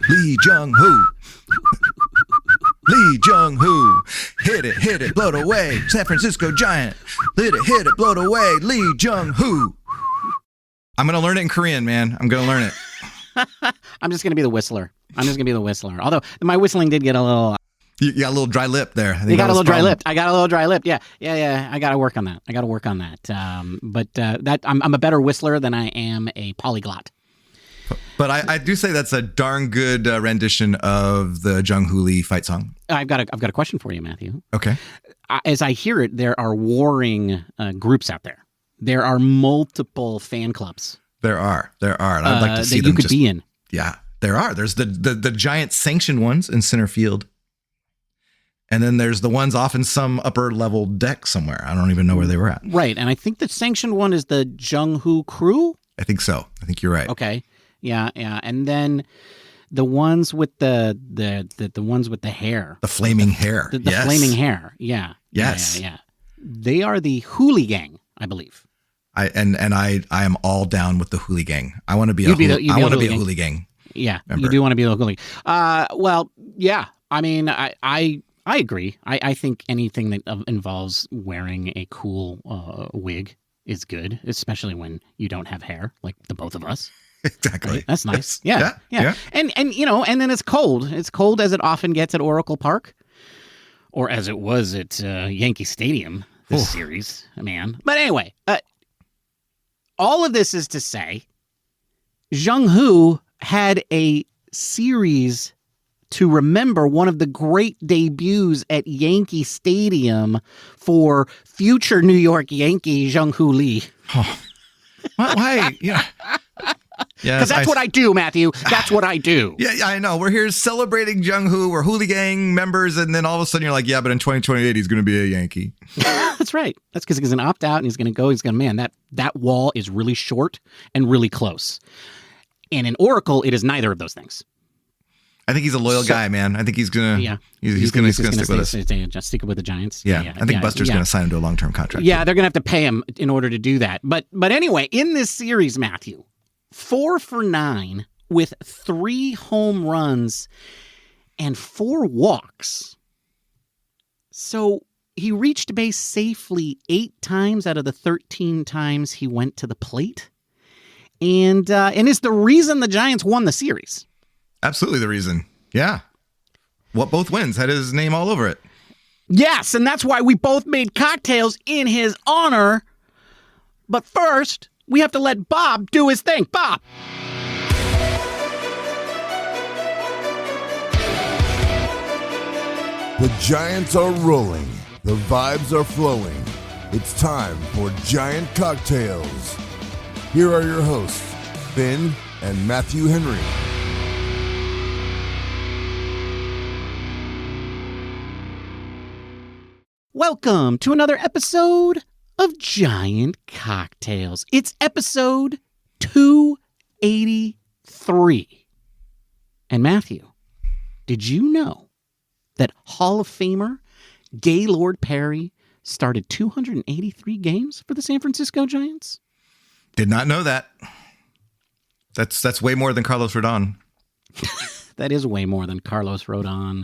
Lee Jung Hoo. Lee Jung Hoo. Hit it, blow it away. San Francisco Giant. Hit it, blow it away. Lee Jung Hoo. I'm going to learn it in Korean, man. I'm going to learn it. I'm just going to be the whistler. Although my whistling did get a little... You got a little dry lip there. You got a little dry lip. I got a little dry lip. Yeah. I got to work on that. But I'm a better whistler than I am a polyglot. But I do say that's a darn good rendition of the Jung Hoo Lee fight song. I've got a question for you, Matthew. Okay. As I hear it, there are warring groups out there. There are multiple fan clubs. There are. And I'd like to see that them. You could be in. Yeah, there are. There's the giant sanctioned ones in center field. And then there's the ones off in some upper level deck somewhere. I don't even know where they were at. Right. And I think the sanctioned one is the Jung Hoo crew. I think so. I think you're right. Okay. Yeah. And then the ones with the ones with the hair. The flaming hair. The yes. flaming hair. Yeah. Yes. Yeah. They are the HooLeeGan, I believe. I am all down with the HooLeeGan. I want to be a HooLeeGan. Yeah. member. You do want to be a HooLeeGan. Well, yeah. I mean, I agree. I think anything that involves wearing a cool wig is good, especially when you don't have hair, like the both of us. Exactly. Right? That's nice. Yes. Yeah. And and then it's cold. It's cold as it often gets at Oracle Park, or as it was at Yankee Stadium this series, man. But anyway, all of this is to say, Jung Hoo had a series to remember, one of the great debuts at Yankee Stadium for future New York Yankee Jung Hoo Lee. Oh. Why? Yeah. Because that's what I do, Matthew. That's what I do. Yeah, I know. We're here celebrating Jung Hoo. We're HooLeeGan members, and then all of a sudden you're like, yeah, but in 2028 he's going to be a Yankee. That's right. That's because he's going to opt out and he's going to go. He's going to, man, that wall is really short and really close. And in Oracle, it is neither of those things. I think he's a loyal guy, man. I think he's gonna. Yeah, he's gonna stick with us. Just stick with the Giants. Yeah. I think Buster's gonna sign him to a long-term contract. Yeah, they're gonna have to pay him in order to do that. But anyway, in this series, Matthew, 4 for 9 with 3 home runs and 4 walks. So he reached base safely 8 times out of the 13 times he went to the plate, and is the reason the Giants won the series. Absolutely the reason. Yeah. Both wins had his name all over it. Yes, and that's why we both made cocktails in his honor. But first, we have to let Bob do his thing. Bob! The Giants are rolling. The vibes are flowing. It's time for Giant Cocktails. Here are your hosts, Ben and Matthew Henry. Welcome to another episode of Giant Cocktails. It's episode 283. And Matthew, did you know that Hall of Famer Gaylord Perry started 283 games for the San Francisco Giants? Did not know that. That's way more than Carlos Rodon. That is way more than Carlos Rodon.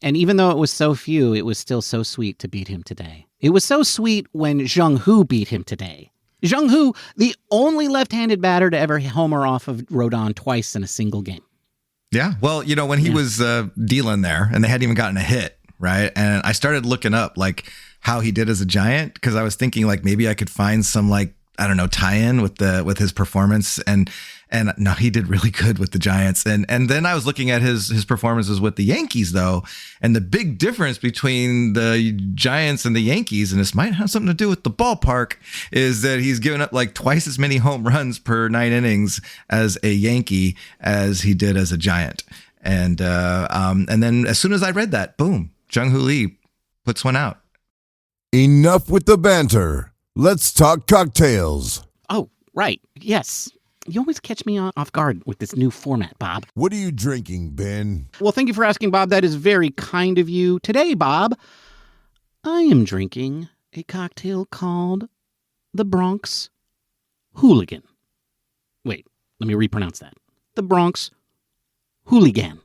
And even though it was so few, it was still so sweet to beat him today. It was so sweet when Jung Hoo beat him today. Jung Hoo, the only left-handed batter to ever homer off of Rodon twice in a single game. Yeah. Well, when he was dealing there and they hadn't even gotten a hit, right? And I started looking up like how he did as a Giant, because I was thinking like maybe I could find some like, I don't know, tie-in with his performance, and no, he did really good with the Giants. And then I was looking at his performances with the Yankees though, and the big difference between the Giants and the Yankees, and this might have something to do with the ballpark, is that he's given up like twice as many home runs per 9 innings as a Yankee as he did as a Giant. And then as soon as I read that, boom, Jung Hoo Lee puts one out. Enough with the banter. Let's talk cocktails. Oh, right. Yes. You always catch me off guard with this new format, Bob. What are you drinking, Ben? Well, thank you for asking, Bob. That is very kind of you. Today, Bob, I am drinking a cocktail called the Bronx HooLeeGan. Wait, Let me repronounce that. The Bronx HooLeeGan.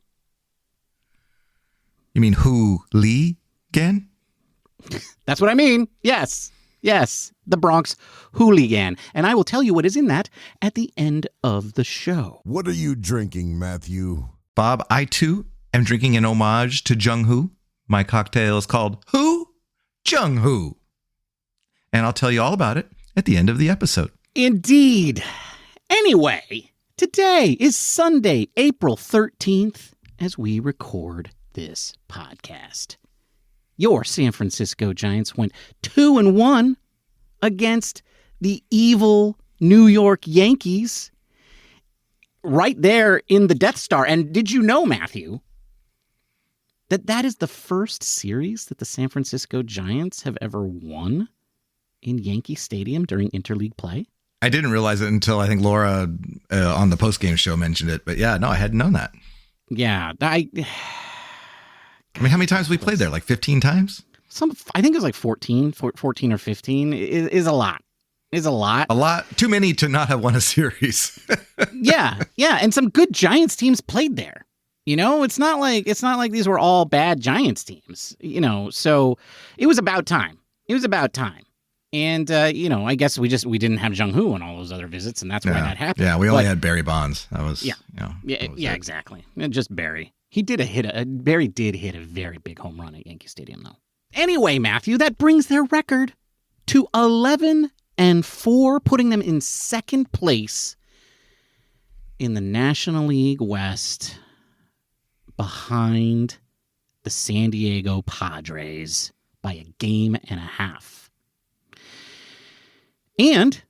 You mean HooLeeGan? That's what I mean. Yes. The Bronx HooLeeGan. And I will tell you what is in that at the end of the show. What are you drinking, Matthew? Bob, I too am drinking an homage to Jung Hoo. My cocktail is called Jung Hoo. And I'll tell you all about it at the end of the episode. Indeed. Anyway, today is Sunday, April 13th, as we record this podcast. Your San Francisco Giants went 2-1 against the evil New York Yankees right there in the Death Star. And did you know, Matthew, that is the first series that the San Francisco Giants have ever won in Yankee Stadium during interleague play? I didn't realize it until I think Laura on the postgame show mentioned it. But yeah, no, I hadn't known that. Yeah, I mean, how many times have we played there? Like 15 times? I think it was like 14 or 15 is a lot. Is a lot. A lot. Too many to not have won a series. Yeah. And some good Giants teams played there. You know, it's not like these were all bad Giants teams, you know, so it was about time. And, I guess we didn't have Jung Hoo on all those other visits, and that's why that happened. Yeah, we only had Barry Bonds. That was, exactly. Just Barry. Barry did hit a very big home run at Yankee Stadium, though. Anyway, Matthew, that brings their record to 11-4, putting them in second place in the National League West behind the San Diego Padres by a game and a half. And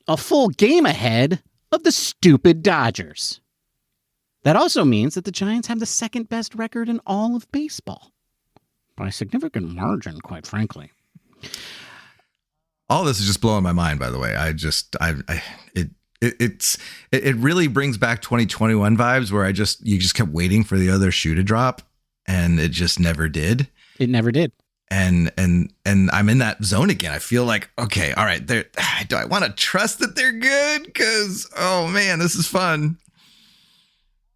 a full game ahead of the stupid Dodgers. That also means that the Giants have the second best record in all of baseball. By a significant margin, quite frankly. All this is just blowing my mind, by the way. It really brings back 2021 vibes where you just kept waiting for the other shoe to drop and it just never did. It never did. And I'm in that zone again. I feel like, okay, all right, do I want to trust that they're good? Because, oh man, this is fun.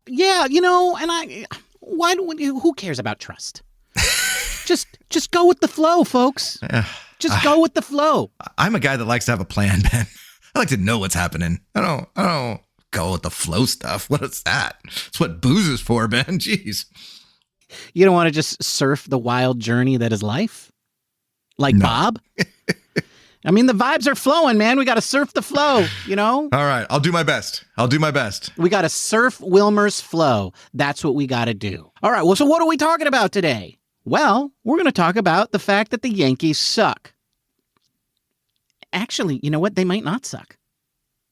Yeah, and who cares about trust? Just go with the flow, folks. Just go with the flow. I'm a guy that likes to have a plan, Ben. I like to know what's happening. I don't go with the flow stuff. What is that? It's what booze is for, Ben. Jeez. You don't want to just surf the wild journey that is life? Like no. Bob? I mean, the vibes are flowing, man. We got to surf the flow, All right. I'll do my best. We got to surf Wilmer's flow. That's what we got to do. All right. Well, so what are we talking about today? Well, we're going to talk about the fact that the Yankees suck. Actually, you know what? They might not suck.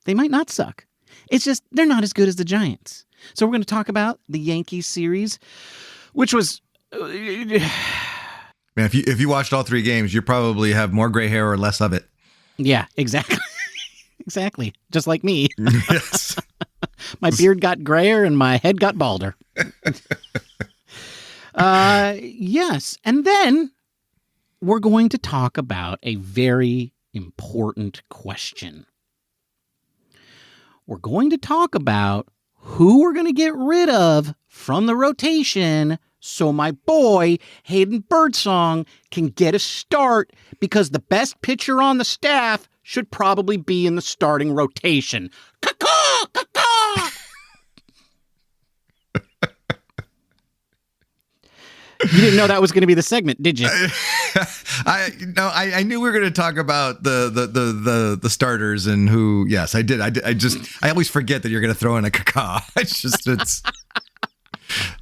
It's just they're not as good as the Giants. So we're going to talk about the Yankees series, which was... Man, if you watched all three games, you probably have more gray hair or less of it. Yeah, exactly. Exactly. Just like me. Yes. My beard got grayer and my head got balder. Yes. And then we're going to talk about a very important question. We're going to talk about who we're going to get rid of from the rotation so my boy Hayden Birdsong can get a start, because the best pitcher on the staff should probably be in the starting rotation. Caw-caw! Caw-caw! You didn't know that was going to be the segment, did you? I knew we were going to talk about the starters and who. Yes, I did. I always forget that you're going to throw in a caca. It's.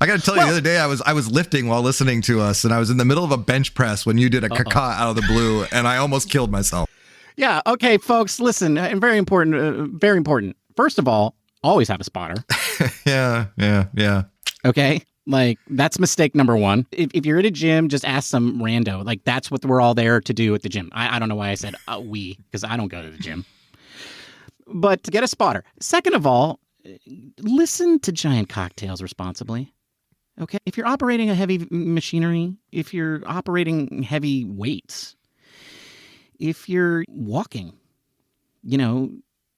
I got to tell you, the other day I was lifting while listening to us, and I was in the middle of a bench press when you did a caca out of the blue, and I almost killed myself. Yeah. Okay, folks, listen. Very important. Very important. First of all, always have a spotter. Yeah. Okay. Like, that's mistake number one. If you're at a gym, just ask some rando. Like, that's what we're all there to do at the gym. I don't know why I said we, because I don't go to the gym. But get a spotter. Second of all, listen to Giant Cocktails responsibly. Okay? If you're operating a heavy machinery, if you're operating heavy weights, if you're walking,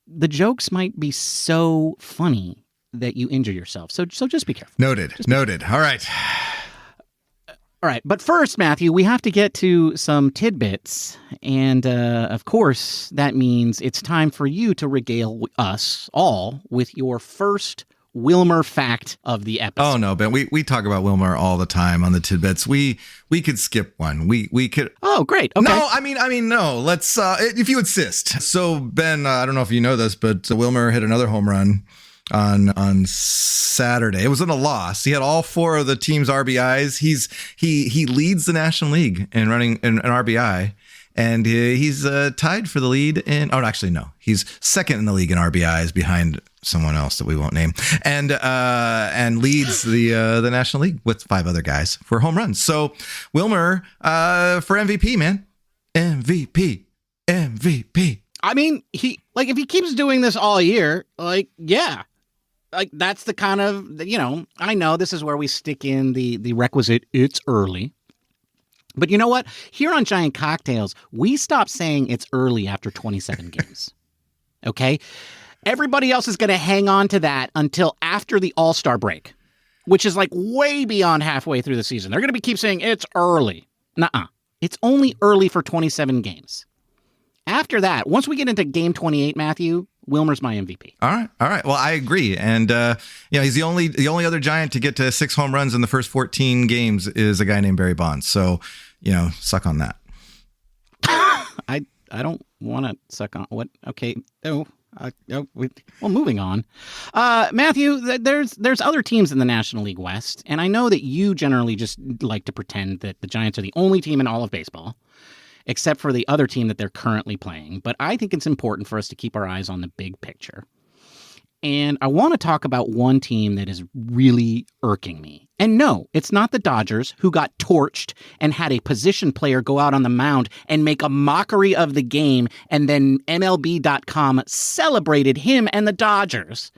the jokes might be so funny that you injure yourself. So just be careful. Noted. All right. All right. But first, Matthew, we have to get to some tidbits. And of course, that means it's time for you to regale us all with your first Wilmer fact of the episode. Oh no, Ben, we talk about Wilmer all the time on the tidbits. We could skip one. We could. Oh, great. Okay. No, I mean, no. Let's if you insist. So Ben, I don't know if you know this, but Wilmer hit another home run on Saturday. It was in a loss. He had all 4 of the team's RBIs. He leads the National League in running in RBI. And he's tied for the lead in. Oh, actually, no. He's second in the league in RBIs behind someone else that we won't name, and leads the National League with 5 other guys for home runs. So Wilmer for MVP, man, MVP. I mean, if he keeps doing this all year, yeah. That's the kind of, I know this is where we stick in the requisite, it's early. But you know what? Here on Giant Cocktails, we stopped saying it's early after 27 games. Okay? Everybody else is going to hang on to that until after the All-Star break, which is way beyond halfway through the season. They're going to keep saying it's early. Nuh-uh. It's only early for 27 games. After that, once we get into game 28, Matthew, Wilmer's my MVP. All right. Well, I agree. And he's the only other Giant to get to 6 home runs in the first 14 games is a guy named Barry Bonds. So, suck on that. I don't want to suck on what? Okay. Oh. Moving on. Matthew, there's other teams in the National League West, and I know that you generally just like to pretend that the Giants are the only team in all of baseball, except for the other team that they're currently playing. But I think it's important for us to keep our eyes on the big picture. And I want to talk about one team that is really irking me. And no, it's not the Dodgers, who got torched and had a position player go out on the mound and make a mockery of the game, and then MLB.com celebrated him and the Dodgers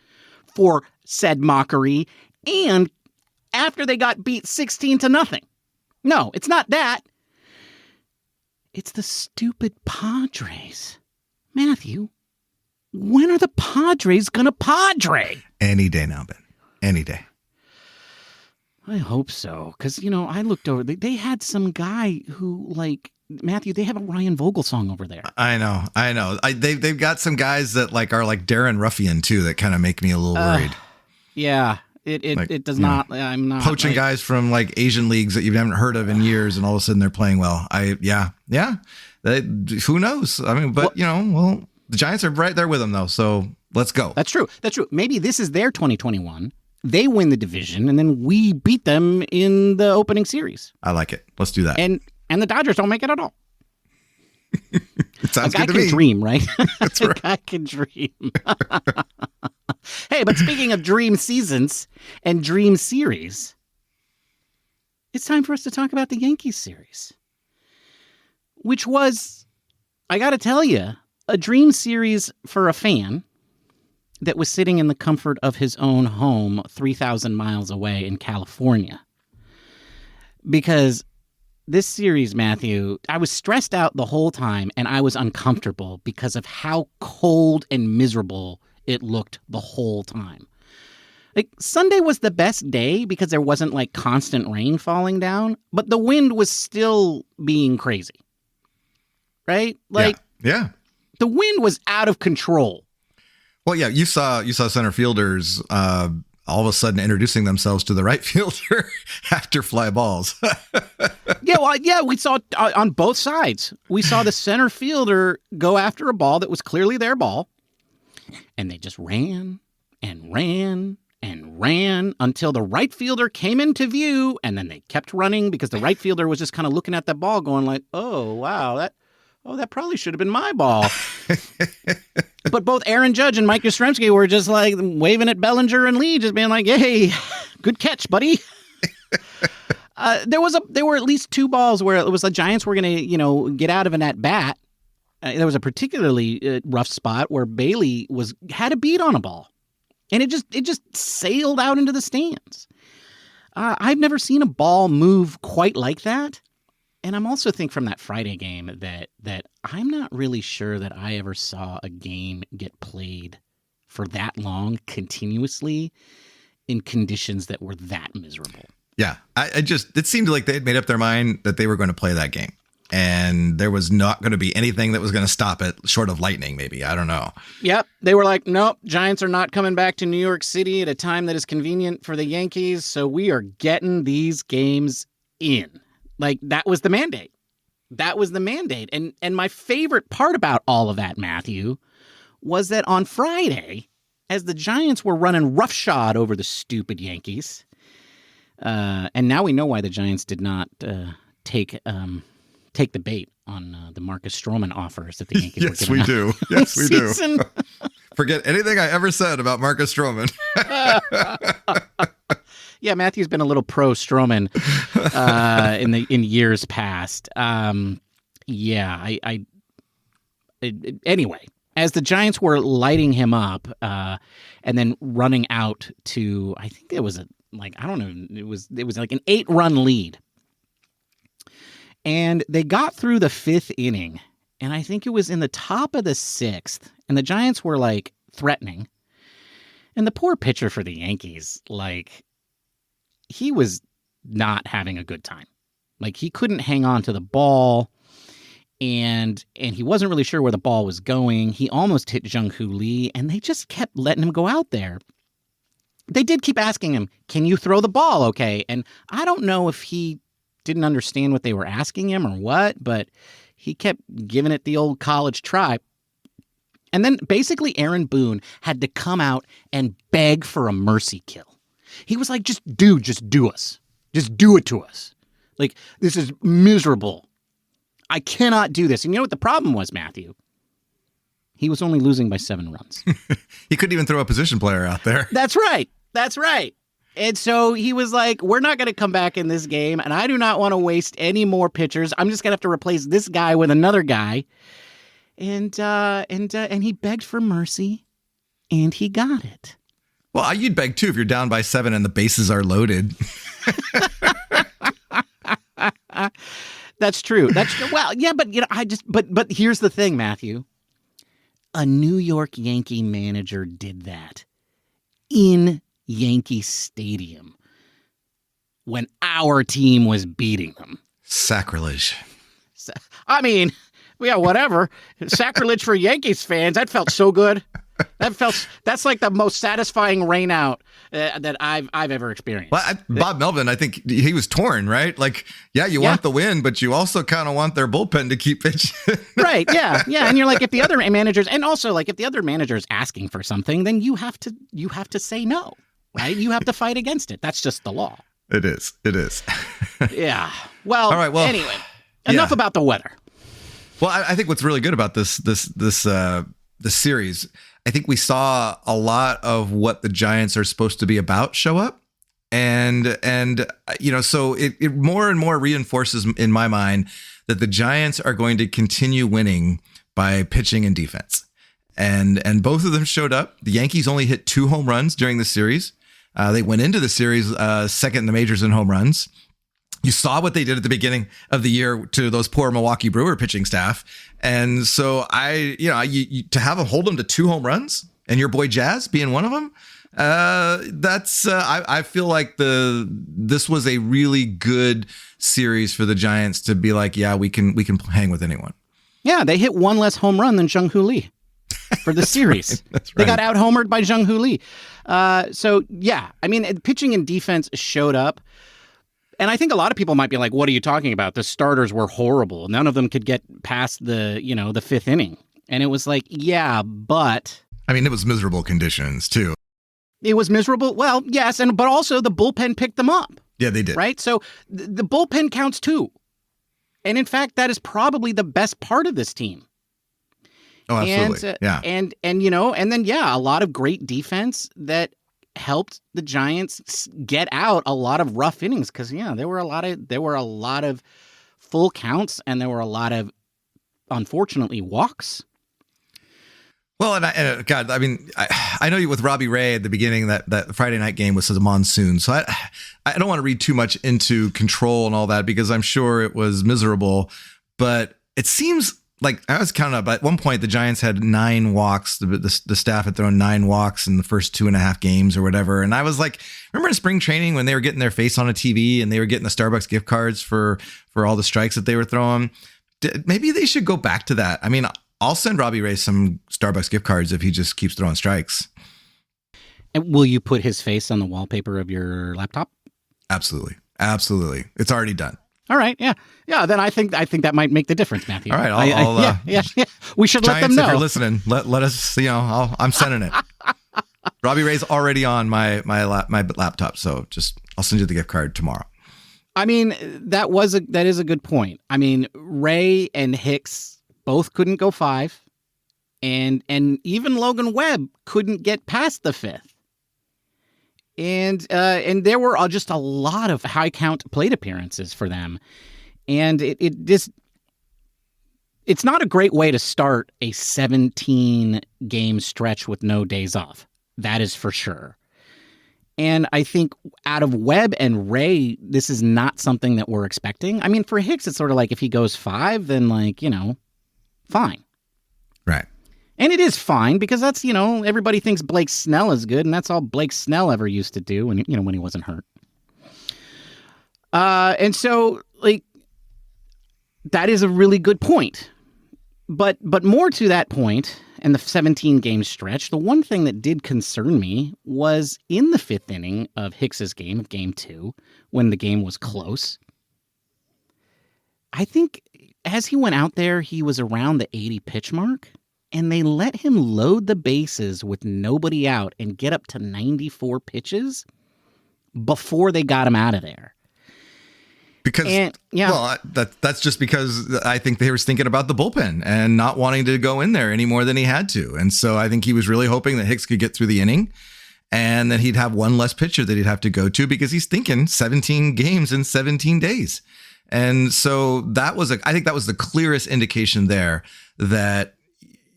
for said mockery, and after they got beat 16-0. No, it's not that. It's the stupid Padres. Matthew, when are the Padres gonna Padre? Any day now, Ben. Any day. I hope so, because, I looked over. They had some guy who, Matthew, they have a Ryan Vogel song over there. I know. They've got some guys that are like Darren Ruffian too, that kind of make me a little worried. Yeah, it does not. I'm not poaching guys from Asian leagues that you haven't heard of in years, and all of a sudden they're playing well. Who knows? I mean, but the Giants are right there with them though. So let's go. That's true. Maybe this is their 2021. They win the division, and then we beat them in the opening series. I like it. Let's do that. And the Dodgers don't make it at all. It sounds good to me. A guy can dream, right? That's right. A guy can dream. Hey, but speaking of dream seasons and dream series, it's time for us to talk about the Yankees series, which was, I got to tell you, a dream series for a fan that was sitting in the comfort of his own home 3,000 miles away in California. Because this series, Matthew, I was stressed out the whole time, and I was uncomfortable because of how cold and miserable it looked the whole time. Sunday was the best day because there wasn't constant rain falling down, but the wind was still being crazy. Right? Yeah. The wind was out of control. Well, yeah, you saw center fielders all of a sudden introducing themselves to the right fielder after fly balls. We saw on both sides. We saw the center fielder go after a ball that was clearly their ball, and they just ran and ran and ran until the right fielder came into view, and then they kept running because the right fielder was just kind of looking at the ball going oh, wow, that probably should have been my ball. But both Aaron Judge and Mike Yastrzemski were just waving at Bellinger and Lee, just being hey, good catch, buddy. There were at least 2 balls where it was the Giants were going to, get out of an at-bat. There was a particularly rough spot where Bailey had a beat on a ball, and it just sailed out into the stands. I've never seen a ball move quite like that. And I'm also think from that Friday game that I'm not really sure that I ever saw a game get played for that long continuously in conditions that were that miserable. Yeah, it seemed like they had made up their mind that they were going to play that game. And there was not going to be anything that was going to stop it, short of lightning, maybe. I don't know. Yep. They were like, nope, Giants are not coming back to New York City at a time that is convenient for the Yankees, so we are getting these games in. Like, that was the mandate. That was the mandate. And my favorite part about all of that, Matthew, was that on Friday, as the Giants were running roughshod over the stupid Yankees, and now we know why the Giants did not take the bait on the Marcus Stroman offers that the Yankees were giving out. Yes, we do. Forget anything I ever said about Marcus Stroman. Yeah, Matthew's been a little pro Stroman in years past. Anyway, as the Giants were lighting him up and then running out to, I think it was it was like an 8-run lead. And they got through the 5th inning, and I think it was in the top of the 6th, and the Giants were, like, threatening. And the poor pitcher for the Yankees, like, he was not having a good time. Like, he couldn't hang on to the ball, and he wasn't really sure where the ball was going. He almost hit Jung Hoo Lee, and they just kept letting him go out there. They did keep asking him, can you throw the ball okay? And I don't know if he didn't understand what they were asking him or what, but he kept giving it the old college try. And then basically Aaron Boone had to come out and beg for a mercy kill. He was like, just do us. Just do it to us. Like, this is miserable. I cannot do this. And you know what the problem was, Matthew? He was only losing by 7 runs. He couldn't even throw a position player out there. That's right. And so he was like, we're not going to come back in this game, and I do not want to waste any more pitchers. I'm just going to have to replace this guy with another guy. And he begged for mercy, and he got it. Well, you'd beg, too, if you're down by 7 and the bases are loaded. That's true. Well, yeah, but but here's the thing, Matthew. A New York Yankee manager did that in Yankee Stadium when our team was beating them. Sacrilege. I mean, yeah, whatever. Sacrilege for Yankees fans. That felt so good. That's like the most satisfying rain out that I've ever experienced. Well, Bob Melvin, I think he was torn, right? Like, you want the win, but you also kind of want their bullpen to keep pitching. Right. Yeah. And you're like, if the other managers, and also like if the other manager is asking for something, then you have to say no. Right? You have to fight against it. That's just the law. It is. Yeah. Well, all right, well, anyway, enough about the weather. Well, I think what's really good about this series, I think we saw a lot of what the Giants are supposed to be about show up. And so it more and more reinforces in my mind that the Giants are going to continue winning by pitching and defense. And both of them showed up. The Yankees only hit 2 home runs during the series. They went into the series second in the majors in home runs. You saw what they did at the beginning of the year to those poor Milwaukee Brewer pitching staff. And so to have them hold them to 2 home runs and your boy Jazz being one of them, I feel like this was a really good series for the Giants to be like, yeah, we can hang with anyone. Yeah, they hit 1 less home run than Jung Hoo Lee for the series. That's right. They got out-homered by Jung Hoo Lee. So, yeah, I mean, pitching and defense showed up. And I think a lot of people might be like, what are you talking about? The starters were horrible. None of them could get past the 5th inning. And it was like, yeah, but... I mean, it was miserable conditions, too. It was miserable. Well, yes, but also the bullpen picked them up. Yeah, they did. Right? So the bullpen counts, too. And in fact, that is probably the best part of this team. Oh, absolutely. And then a lot of great defense that helped the Giants get out a lot of rough innings because there were a lot of full counts and there were a lot of, unfortunately, walks. Well, God, I mean, I know you with Robbie Ray at the beginning that Friday night game was a monsoon. So I don't want to read too much into control and all that because I'm sure it was miserable. But it seems like I was counting up. At one point, the Giants had 9 walks. The staff had thrown 9 walks in the first 2.5 games or whatever. And I was like, remember in spring training when they were getting their face on a TV and they were getting the Starbucks gift cards for all the strikes that they were throwing? Maybe they should go back to that. I mean, I'll send Robbie Ray some Starbucks gift cards if he just keeps throwing strikes. And will you put his face on the wallpaper of your laptop? Absolutely. Absolutely. It's already done. All right. Yeah. Yeah. Then I think that might make the difference, Matthew. All right. Yeah. We should Giants, let them know. If you're listening, let us, I'm sending it. Robbie Ray's already on my laptop. So I'll send you the gift card tomorrow. I mean, that is a good point. I mean, Ray and Hicks both couldn't go 5, and even Logan Webb couldn't get past the 5th. And there were just a lot of high count plate appearances for them, and it's not a great way to start a 17 game stretch with no days off. That is for sure. And I think out of Webb and Ray, this is not something that we're expecting. I mean, for Hicks, it's sort of like if he goes 5, then fine. Right. And it is fine because that's, everybody thinks Blake Snell is good, and that's all Blake Snell ever used to do when he wasn't hurt. And so, that is a really good point. But more to that point, and the 17-game stretch, the one thing that did concern me was in the 5th inning of Hicks's game, of Game 2, when the game was close. I think as he went out there, he was around the 80 pitch mark, and they let him load the bases with nobody out and get up to 94 pitches before they got him out of there. Because, that's just because I think they were thinking about the bullpen and not wanting to go in there any more than he had to. And so I think he was really hoping that Hicks could get through the inning and that he'd have one less pitcher that he'd have to go to because he's thinking 17 games in 17 days. And so I think that was the clearest indication there that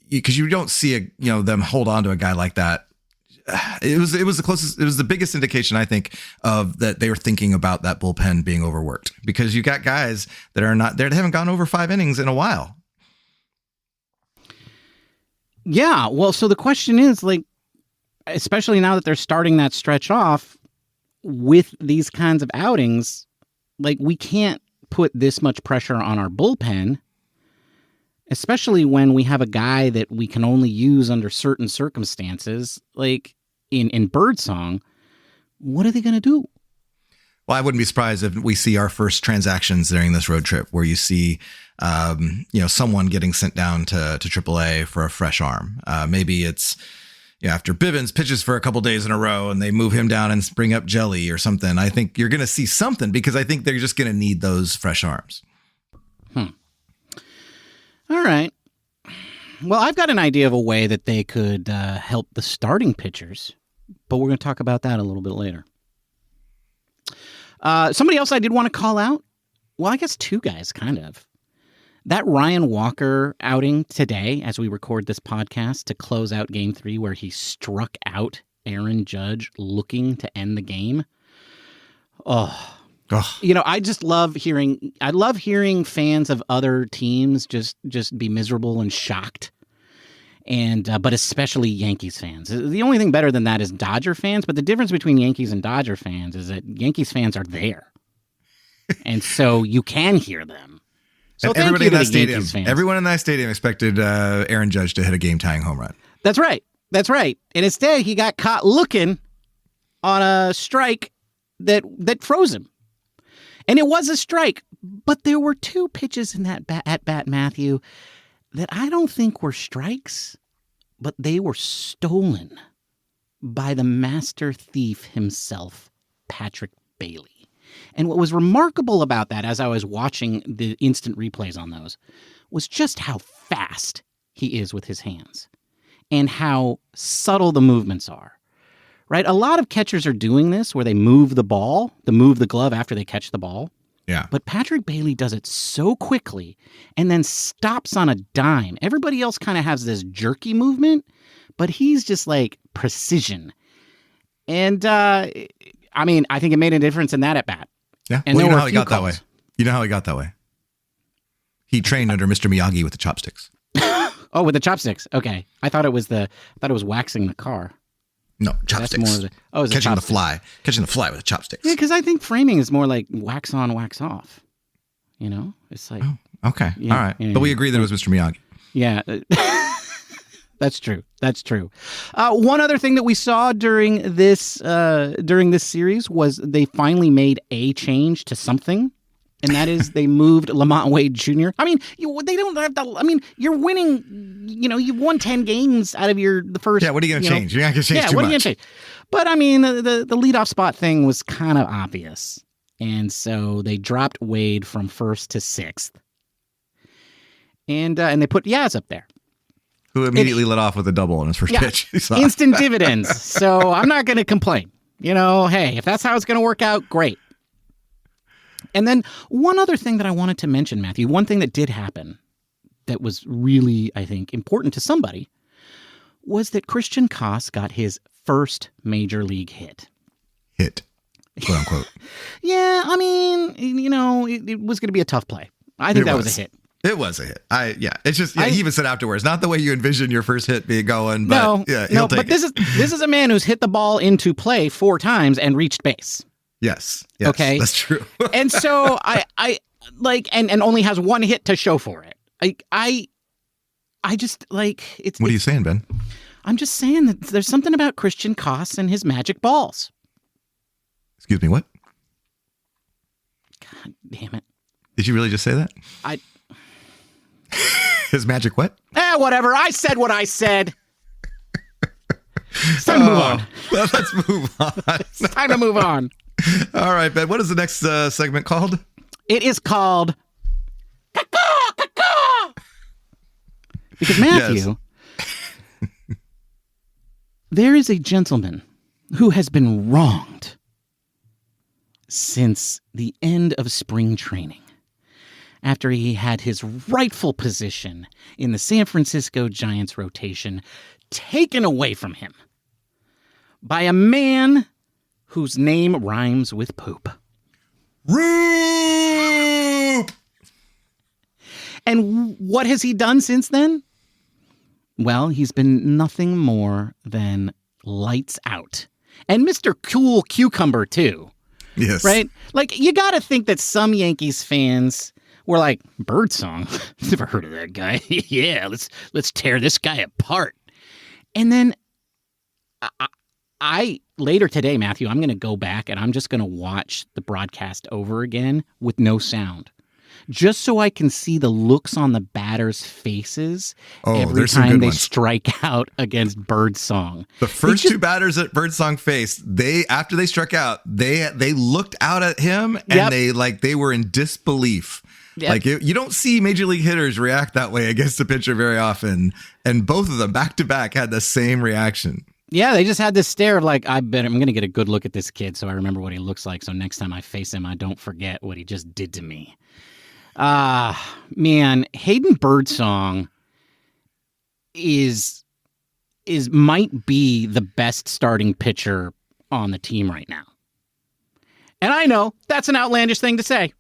because you don't see them hold on to a guy like that. It was the closest. It was the biggest indication, I think, of that they were thinking about that bullpen being overworked because you got guys that are not there. They haven't gone over 5 innings in a while. Yeah. Well, so the question is especially now that they're starting that stretch off with these kinds of outings, we can't put this much pressure on our bullpen, especially when we have a guy that we can only use under certain circumstances, like in Birdsong. What are they going to do? Well, I wouldn't be surprised if we see our first transactions during this road trip where you see, someone getting sent down to AAA for a fresh arm. Maybe it's after Bivens pitches for a couple days in a row and they move him down and bring up Jelly or something. I think you're going to see something because I think they're just going to need those fresh arms. All right. Well, I've got an idea of a way that they could help the starting pitchers, but we're going to talk about that a little bit later. Somebody else I did want to call out. Well, I guess 2 guys, kind of. That Ryan Walker outing today, as we record this podcast, to close out Game 3, where he struck out Aaron Judge looking to end the game. I just love hearing. I love hearing fans of other teams just be miserable and shocked, but especially Yankees fans. The only thing better than that is Dodger fans. But the difference between Yankees and Dodger fans is that Yankees fans are there, and so you can hear them. So everybody in that stadium, everyone in that stadium expected Aaron Judge to hit a game-tying home run. That's right. And instead, he got caught looking on a strike that froze him. And it was a strike, but there were 2 pitches in that at-bat, Matthew, that I don't think were strikes, but they were stolen by the master thief himself, Patrick Bailey. And what was remarkable about that, as I was watching the instant replays on those, was just how fast he is with his hands and how subtle the movements are. Right? A lot of catchers are doing this where they move the glove after they catch the ball. Yeah. But Patrick Bailey does it so quickly and then stops on a dime. Everybody else kind of has this jerky movement, but he's just like precision. And I mean, I think it made a difference in that at bat. Yeah. And well, you there know were how a he few got that way. calls. You know how he got that way. He trained under Mr. Miyagi with the chopsticks. Oh, with the chopsticks. Okay. I thought it was waxing the car. No, That's chopsticks. more of the, oh, is it Catching the chopsticks? fly with the chopsticks. Yeah, because I think framing is more like wax on, wax off. You know, it's like Okay. Yeah, All right. yeah, but we yeah. agree that it was Mr. Miyagi. yeah. That's true. That's true. One other thing that we saw during this series was they finally made a change to something, and that is they moved Lamont Wade Jr. I mean, they don't have to. I mean, you're winning. You know, you've won 10 games out of the first. Yeah. What are you going to change? You're not going to change too what much. are you going to change? But I mean, the leadoff spot thing was kind of obvious, and so they dropped Wade from first to sixth, and they put Yaz up there. Who immediately lit off with a double on his first pitch. Instant dividends. So I'm not going to complain. You know, hey, if that's how it's going to work out, great. And then one other thing that I wanted to mention, Matthew, one thing that did happen that was really, I think, important to somebody was that Christian Koss got his first major league hit. Hit, quote unquote. Yeah, I mean, you know, it was going to be a tough play. I think that was a hit. It was a hit. It's just he even said afterwards, not the way you envision your first hit being going, but no, but this is a man who's hit the ball into play 4 times and reached base. Yes. Okay, that's true. And so I like and only has 1 hit to show for it. I just like it's. What are you saying, Ben? I'm just saying that there's something about Christian Koss and his magic balls. Excuse me, what? God damn it! Did you really just say that? His magic what? Whatever. I said what I said. It's time to move on. Well, let's move on. It's time to move on. All right, Ben. What is the next segment called? It is called Caw-Caw, Caw-Caw. Because Matthew, there is a gentleman who has been wronged since the end of spring training, after he had his rightful position in the San Francisco Giants rotation taken away from him by a man whose name rhymes with poop. Roop! And what has he done since then? Well, he's been nothing more than lights out. And Mr. Cool Cucumber, too. Yes. Right? Like, you got to think that some Yankees fans were like, Birdsong? Never heard of that guy. Yeah, let's tear this guy apart. And then I later today, Matthew, I'm going to go back and I'm just going to watch the broadcast over again with no sound, just so I can see the looks on the batters' faces every time they strike out against Birdsong. The first 2 batters that Birdsong faced, after they struck out, they looked out at him and they were in disbelief. Yep. Like you don't see major league hitters react that way against a pitcher very often, and both of them back to back had the same reaction. Yeah, they just had this stare of like, I'm going to get a good look at this kid so I remember what he looks like, so next time I face him, I don't forget what he just did to me. Man, Hayden Birdsong might be the best starting pitcher on the team right now. And I know that's an outlandish thing to say,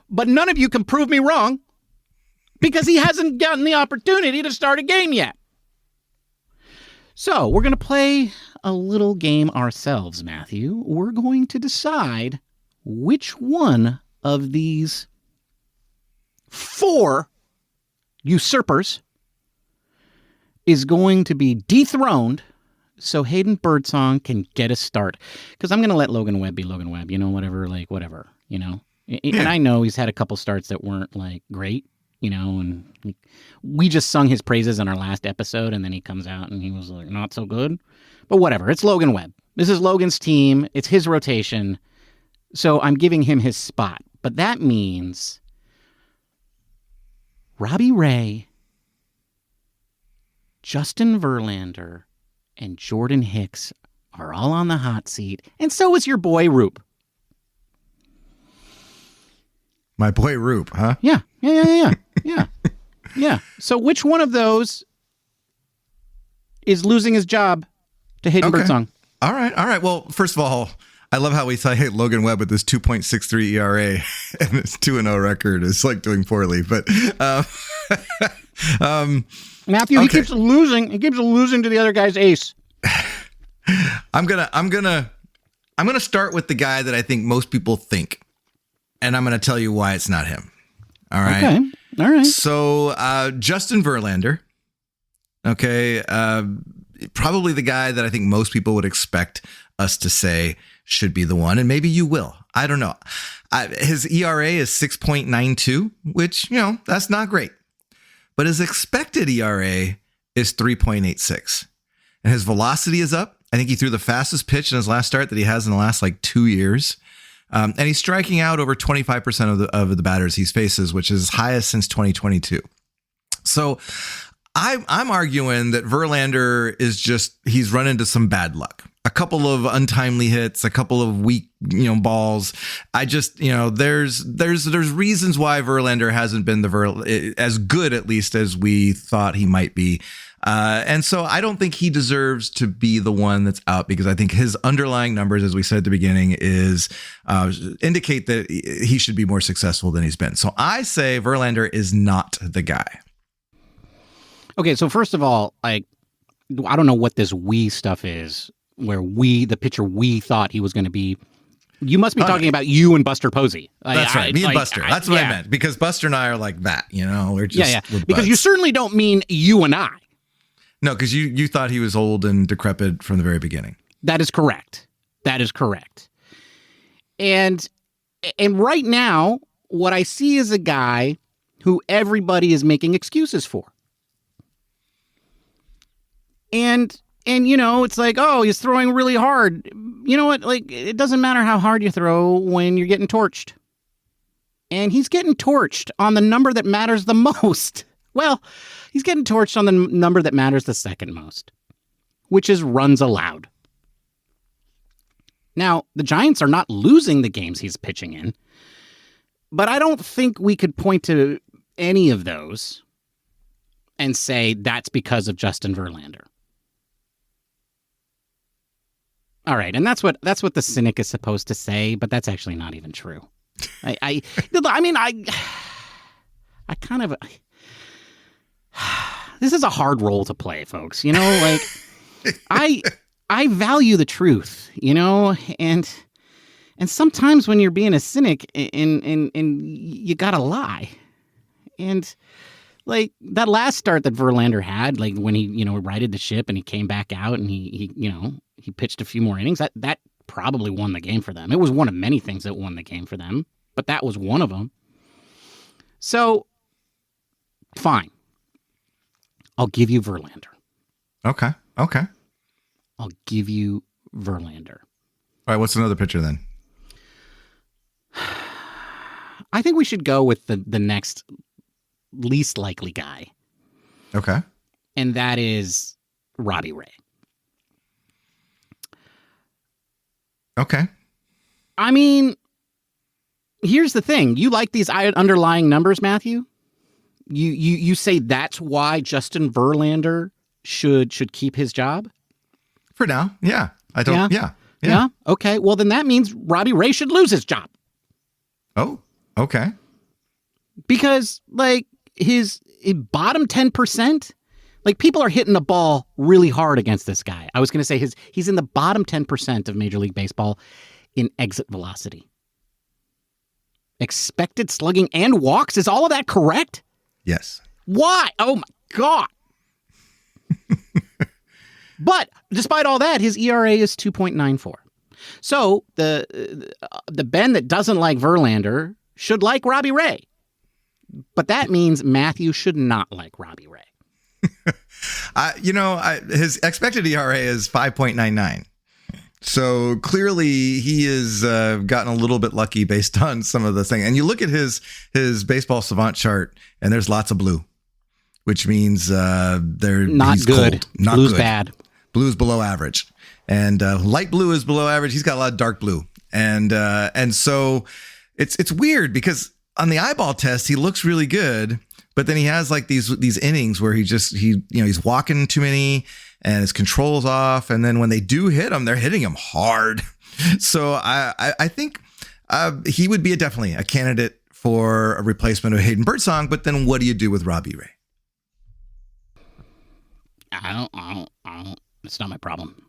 but none of you can prove me wrong because he hasn't gotten the opportunity to start a game yet. So we're going to play a little game ourselves, Matthew. We're going to decide which one of these 4 usurpers is going to be dethroned so Hayden Birdsong can get a start. Because I'm going to let Logan Webb be Logan Webb, whatever. And I know he's had a couple starts that weren't, great, and we just sung his praises in our last episode, and then he comes out and he was, not so good. But whatever, it's Logan Webb. This is Logan's team. It's his rotation. So I'm giving him his spot. But that means Robbie Ray, Justin Verlander, and Jordan Hicks are all on the hot seat, and so is your boy Roop. My boy Roop, huh? Yeah. Yeah. So which one of those is losing his job to Hayden Birdsong? All right. Well, first of all, I love how we say Logan Webb with his 2.63 ERA and his 2-0 record is like doing poorly. But Matthew, he keeps losing. He keeps losing to the other guy's ace. I'm gonna start with the guy that I think most people think, and I'm gonna tell you why it's not him. All right. Okay. All right. So Justin Verlander. Okay. Probably the guy that I think most people would expect us to say should be the one, and maybe you will. I don't know. His ERA is 6.92, which, that's not great. But his expected ERA is 3.86. And his velocity is up. I think he threw the fastest pitch in his last start that he has in the last 2 years. And he's striking out over 25% of the batters he faces, which is highest since 2022. So I'm arguing that Verlander is he's run into some bad luck. A couple of untimely hits, a couple of weak, balls. I just, there's reasons why Verlander hasn't been as good, at least, as we thought he might be. And so I don't think he deserves to be the one that's out, because I think his underlying numbers, as we said at the beginning, indicate that he should be more successful than he's been. So I say Verlander is not the guy. Okay, so first of all, I don't know what this we stuff is, where the pitcher we thought he was going to be. You must be talking about you and Buster Posey. That's right, me and Buster. That's what I meant, because Buster and I are like that, we're just we're because you certainly don't mean you and I. No, because you thought he was old and decrepit from the very beginning. That is correct. And right now, what I see is a guy who everybody is making excuses for. And it's like, oh, he's throwing really hard. You know what? It doesn't matter how hard you throw when you're getting torched. And he's getting torched on the number that matters the most. Well, he's getting torched on the number that matters the second most, which is runs allowed. Now, the Giants are not losing the games he's pitching in, but I don't think we could point to any of those and say that's because of Justin Verlander. All right, and that's what the cynic is supposed to say, but that's actually not even true. I kind of. This is a hard role to play, folks. I value the truth, and sometimes when you're being a cynic and you gotta lie, and that last start that Verlander had, when he righted the ship and he came back out and he pitched a few more innings, that probably won the game for them. It was one of many things that won the game for them, but that was one of them. So, fine. I'll give you Verlander. Okay. I'll give you Verlander. All right, what's another pitcher then? I think we should go with the next least likely guy. Okay. And that is Robbie Ray. Okay. I mean, here's the thing. You like these underlying numbers, Matthew? You say that's why Justin Verlander should keep his job? For now, yeah. I don't. Yeah. Okay. Well, then that means Robbie Ray should lose his job. Oh. Okay. Because his bottom 10%, people are hitting the ball really hard against this guy. I was going to say he's in the bottom 10% of Major League Baseball in exit velocity. Expected slugging and walks. Is all of that correct? Yes. Why? Oh my God. But despite all that, his ERA is 2.94. So the Ben that doesn't like Verlander should like Robbie Ray. But that means Matthew should not like Robbie Ray. His expected ERA is 5.99. So clearly he has gotten a little bit lucky based on some of the thing. And you look at his baseball savant chart, and there's lots of blue, which means he's good. Cold. Not Blue's good. Bad. Blue's below average, and light blue is below average. He's got a lot of dark blue, and so it's weird because on the eyeball test, he looks really good, but then he has like these innings where he's walking too many and his control's off. And then when they do hit him, they're hitting him hard. So I think he would be definitely a candidate for a replacement of Hayden Birdsong. But then what do you do with Robbie Ray? I don't. It's not my problem.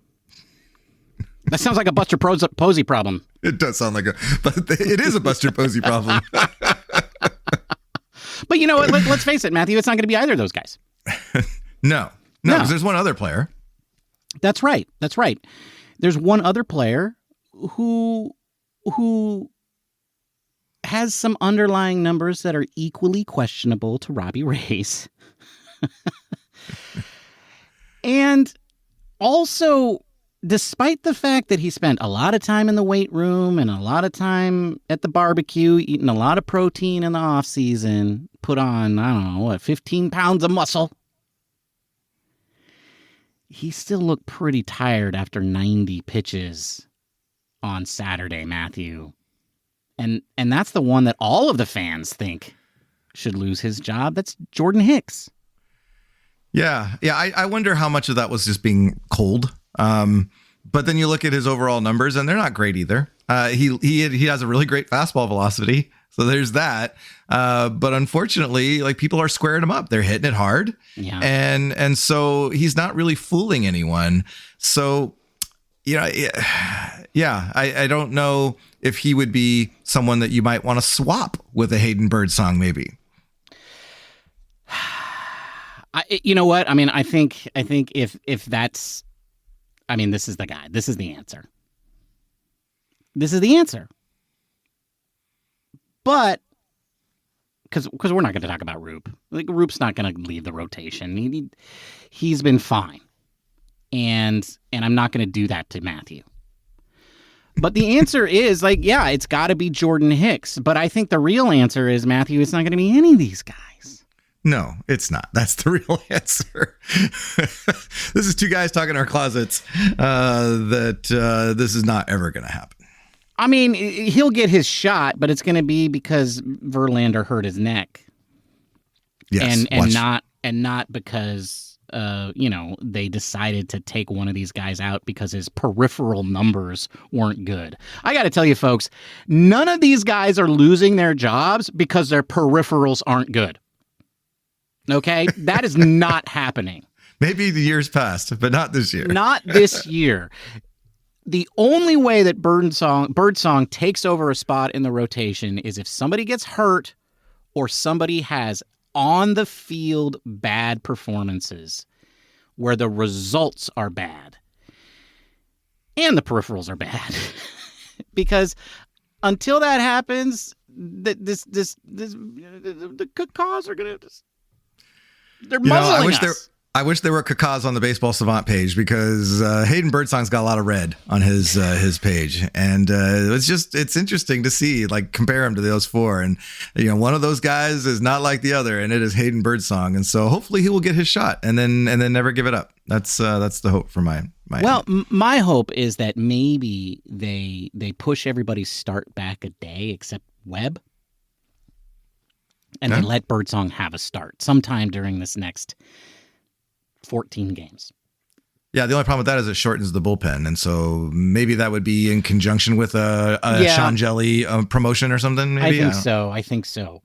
That sounds like a Buster Posey problem. It does sound like but it is a Buster Posey problem. But you know what? Let's face it, Matthew. It's not going to be either of those guys. No, because there's one other player. That's right. There's one other player who has some underlying numbers that are equally questionable to Robbie Ray's. And also, despite the fact that he spent a lot of time in the weight room and a lot of time at the barbecue, eating a lot of protein in the off season, put on, 15 pounds of muscle, he still looked pretty tired after 90 pitches on Saturday, Matthew. And that's the one that all of the fans think should lose his job. That's Jordan Hicks. Yeah. I wonder how much of that was just being cold. But then you look at his overall numbers, and they're not great either. He has a really great fastball velocity, so there's that. But unfortunately, like, people are squaring him up. They're hitting it hard, and so he's not really fooling anyone. So, I don't know if he would be someone that you might want to swap with a Hayden Birdsong, maybe. You know what? I mean, I think if that's, I mean, this is the guy. This is the answer. But because we're not going to talk about Roop. Like, Roop's not going to leave the rotation. He's been fine, and I'm not going to do that to Matthew. But the answer is, it's got to be Jordan Hicks. But I think the real answer is, Matthew, it's not going to be any of these guys. No, it's not. That's the real answer. This is two guys talking in our closets that this is not ever going to happen. I mean, he'll get his shot, but it's going to be because Verlander hurt his neck. Yes, and not because they decided to take one of these guys out because his peripheral numbers weren't good. I got to tell you, folks, none of these guys are losing their jobs because their peripherals aren't good. Okay, that is not happening. Maybe the years past, but not this year. Not this year. The only way that Birdsong takes over a spot in the rotation is if somebody gets hurt or somebody has on the field bad performances where the results are bad and the peripherals are bad. Because until that happens, the cause are going to just... They're muzzling us. I wish there were cacas on the Baseball Savant page, because Hayden Birdsong's got a lot of red on his page, and it's interesting to see, like, compare him to those four, and one of those guys is not like the other, and it is Hayden Birdsong, and so hopefully he will get his shot and then never give it up. That's the hope for my. Well, my hope is that maybe they push everybody's start back a day except Webb. And they let Birdsong have a start sometime during this next 14 games. Yeah, the only problem with that is it shortens the bullpen. And so maybe that would be in conjunction with a Sean Jelly promotion or something, maybe? I think so.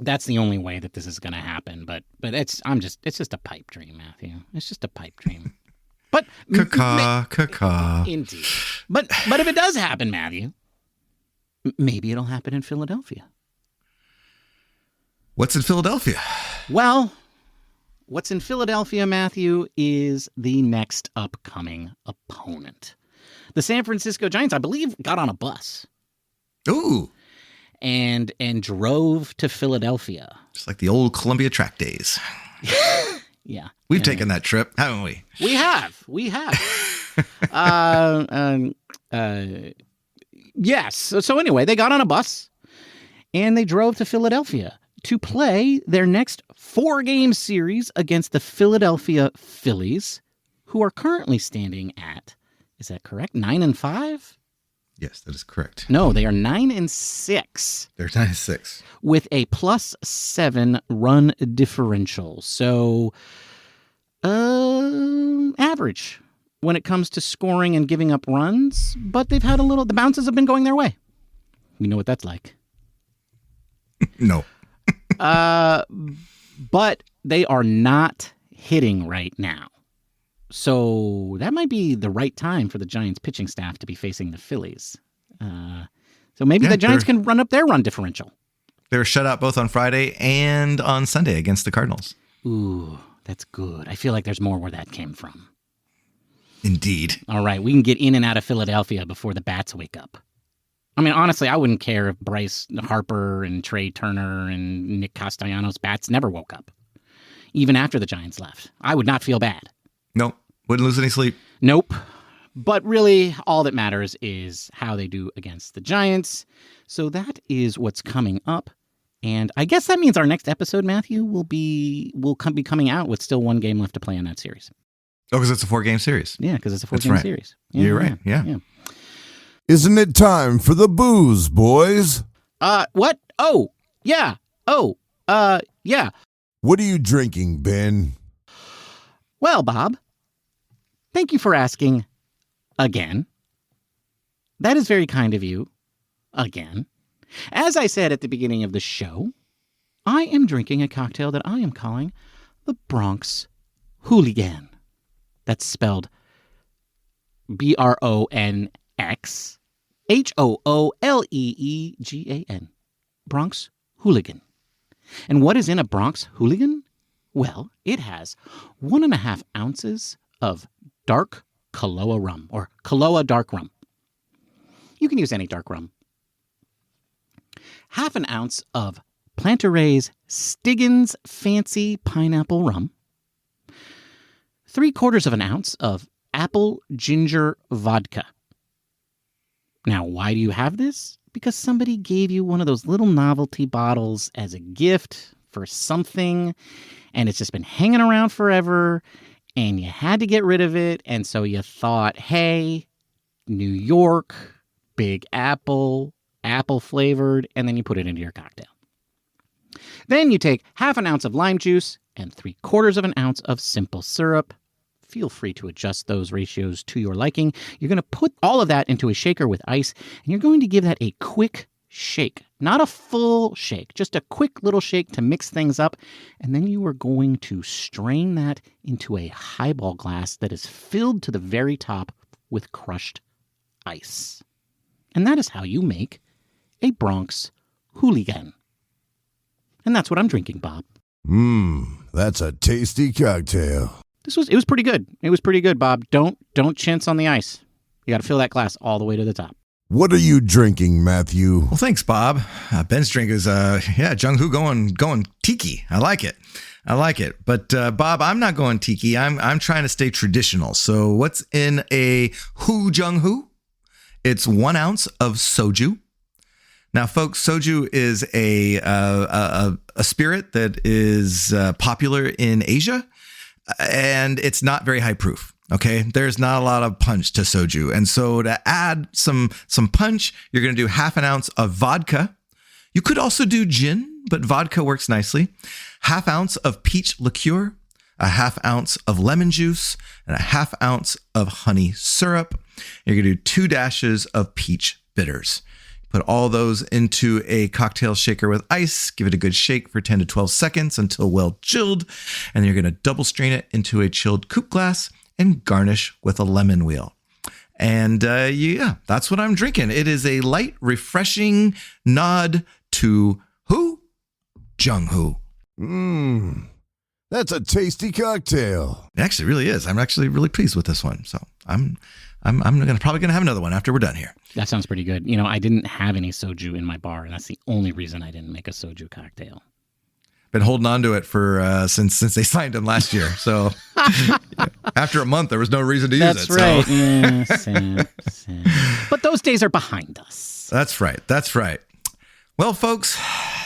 That's the only way that this is going to happen. But it's just a pipe dream, Matthew. It's just a pipe dream. But caca. Indeed. But if it does happen, Matthew, maybe it'll happen in Philadelphia. What's in Philadelphia? Well, what's in Philadelphia, Matthew, is the next upcoming opponent. The San Francisco Giants, I believe, got on a bus. Ooh. And drove to Philadelphia. Just like the old Columbia track days. Yeah. We've taken that trip, haven't we? We have. Yes. So anyway, they got on a bus and they drove to Philadelphia to play their next 4-game series against the Philadelphia Phillies, who are currently standing at, is that correct, 9-5? Yes, that is correct. No, they are 9-6. They're 9-6. With a +7 run differential. So, average when it comes to scoring and giving up runs, but they've had the bounces have been going their way. You know what that's like. No. But they are not hitting right now. So that might be the right time for the Giants pitching staff to be facing the Phillies. So maybe the Giants can run up their run differential. They were shut out both on Friday and on Sunday against the Cardinals. Ooh, that's good. I feel like there's more where that came from. Indeed. All right, we can get in and out of Philadelphia before the bats wake up. I mean, honestly, I wouldn't care if Bryce Harper and Trey Turner and Nick Castellanos' bats never woke up. Even after the Giants left. I would not feel bad. Nope. Wouldn't lose any sleep. Nope. But really, all that matters is how they do against the Giants. So that is what's coming up. And I guess that means our next episode, Matthew, will be coming out with still one game left to play in that series. Oh, because it's a 4-game series. Yeah, because it's a 4-game series. Yeah, You're right. Yeah. Isn't it time for the booze, boys? What? Oh, yeah. Oh, yeah. What are you drinking, Ben? Well, Bob, thank you for asking again. That is very kind of you. Again. As I said at the beginning of the show, I am drinking a cocktail that I am calling the Bronx HooLeeGan. That's spelled BRONX HOOLEEGAN. Bronx HooLeeGan. And what is in a Bronx HooLeeGan? Well, it has 1.5 ounces of dark Kahlua rum, or Kahlua dark rum. You can use any dark rum. 1/2 ounce of Planteray's Stiggan's Fancy Pineapple Rum. 3/4 ounce of Apple-Ginger Vodka. Now, why do you have this? Because somebody gave you one of those little novelty bottles as a gift for something, and it's just been hanging around forever, and you had to get rid of it, and so you thought, hey, New York, Big Apple, apple flavored, and then you put it into your cocktail. Then you take 1/2 ounce of lime juice and 3/4 ounce of simple syrup. Feel free to adjust those ratios to your liking. You're going to put all of that into a shaker with ice, and you're going to give that a quick shake. Not a full shake, just a quick little shake to mix things up. And then you are going to strain that into a highball glass that is filled to the very top with crushed ice. And that is how you make a Bronx HooLeeGan. And that's what I'm drinking, Bob. That's a tasty cocktail. It was pretty good. It was pretty good, Bob. Don't chintz on the ice. You got to fill that glass all the way to the top. What are you drinking, Matthew? Well, thanks, Bob. Ben's drink is, Jung Hoo going tiki. I like it. But Bob, I'm not going tiki. I'm trying to stay traditional. So what's in a Jung Hoo? It's 1 ounce of Soju. Now, folks, Soju is a spirit that is popular in Asia, and it's not very high proof. Okay, there's not a lot of punch to Soju, and so to add some punch, you're going to do 1/2 ounce of vodka. You could also do gin, but vodka works nicely. 1/2 ounce of peach liqueur, 1/2 ounce of lemon juice, and 1/2 ounce of honey syrup. You're going to do 2 dashes of peach bitters. Put all those into a cocktail shaker with ice. Give it a good shake for 10 to 12 seconds until well chilled. And you're going to double strain it into a chilled coupe glass and garnish with a lemon wheel. And that's what I'm drinking. It is a light, refreshing nod to who? Jung Hoo. That's a tasty cocktail. It actually really is. I'm actually really pleased with this one. So I'm probably gonna have another one after we're done here. That sounds pretty good. You know, I didn't have any soju in my bar, and that's the only reason I didn't make a soju cocktail. Been holding on to it for since they signed him last year. So after a month, there was no reason to use it. That's right. So. Yeah, sad. But those days are behind us. That's right. Well, folks,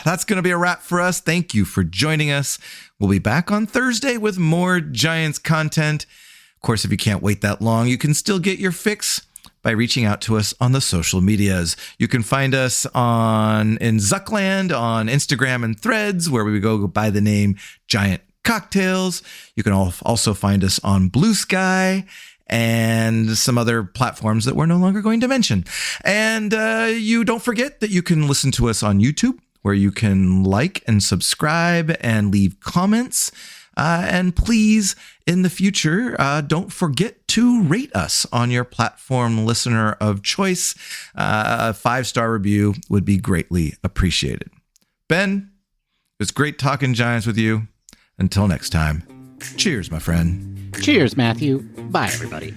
that's going to be a wrap for us. Thank you for joining us. We'll be back on Thursday with more Giants content. Of course, if you can't wait that long, you can still get your fix by reaching out to us on the social medias. You can find us in Zuckland on Instagram and Threads, where we go by the name Giant Cocktails. You can also find us on Blue Sky and some other platforms that we're no longer going to mention. And you don't forget that you can listen to us on YouTube, where you can like and subscribe and leave comments. And please, in the future, don't forget to rate us on your platform listener of choice. A 5-star review would be greatly appreciated. Ben, it's great talking Giants with you. Until next time, cheers, my friend. Cheers, Matthew. Bye, everybody.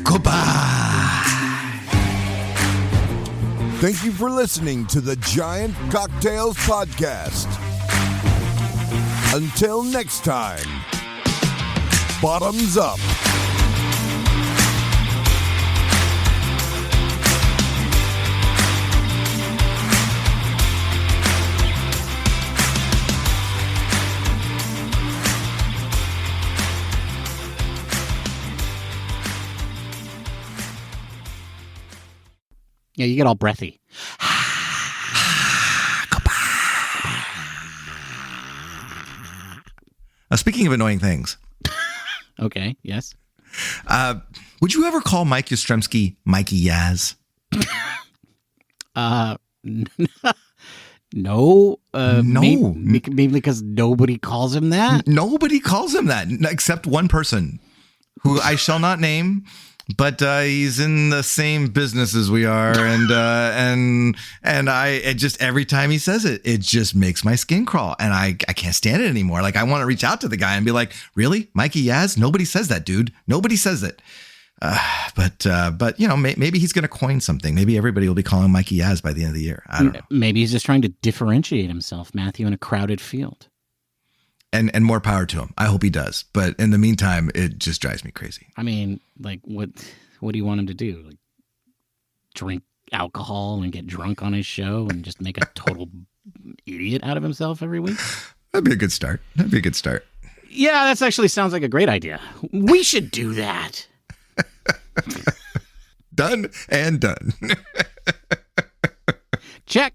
Goodbye. Thank you for listening to the Giant Cocktails Podcast. Until next time, bottoms up. Yeah, you get all breathy. Speaking of annoying things. Okay, yes. Would you ever call Mike Yastrzemski Mikey Yaz? No. No. Maybe because nobody calls him that? Nobody calls him that except one person who I shall not name. But he's in the same business as we are, and just every time he says it, it just makes my skin crawl, and I can't stand it anymore. Like, I want to reach out to the guy and be like, "Really, Mikey Yaz? Nobody says that, dude. Nobody says it." But you know, maybe he's going to coin something. Maybe everybody will be calling Mikey Yaz by the end of the year. I don't know. Maybe he's just trying to differentiate himself, Matthew, in a crowded field. And more power to him. I hope he does. But in the meantime, it just drives me crazy. I mean, like, what do you want him to do? Like, drink alcohol and get drunk on his show and just make a total idiot out of himself every week? That'd be a good start. Yeah, that actually sounds like a great idea. We should do that. Done and done. Check.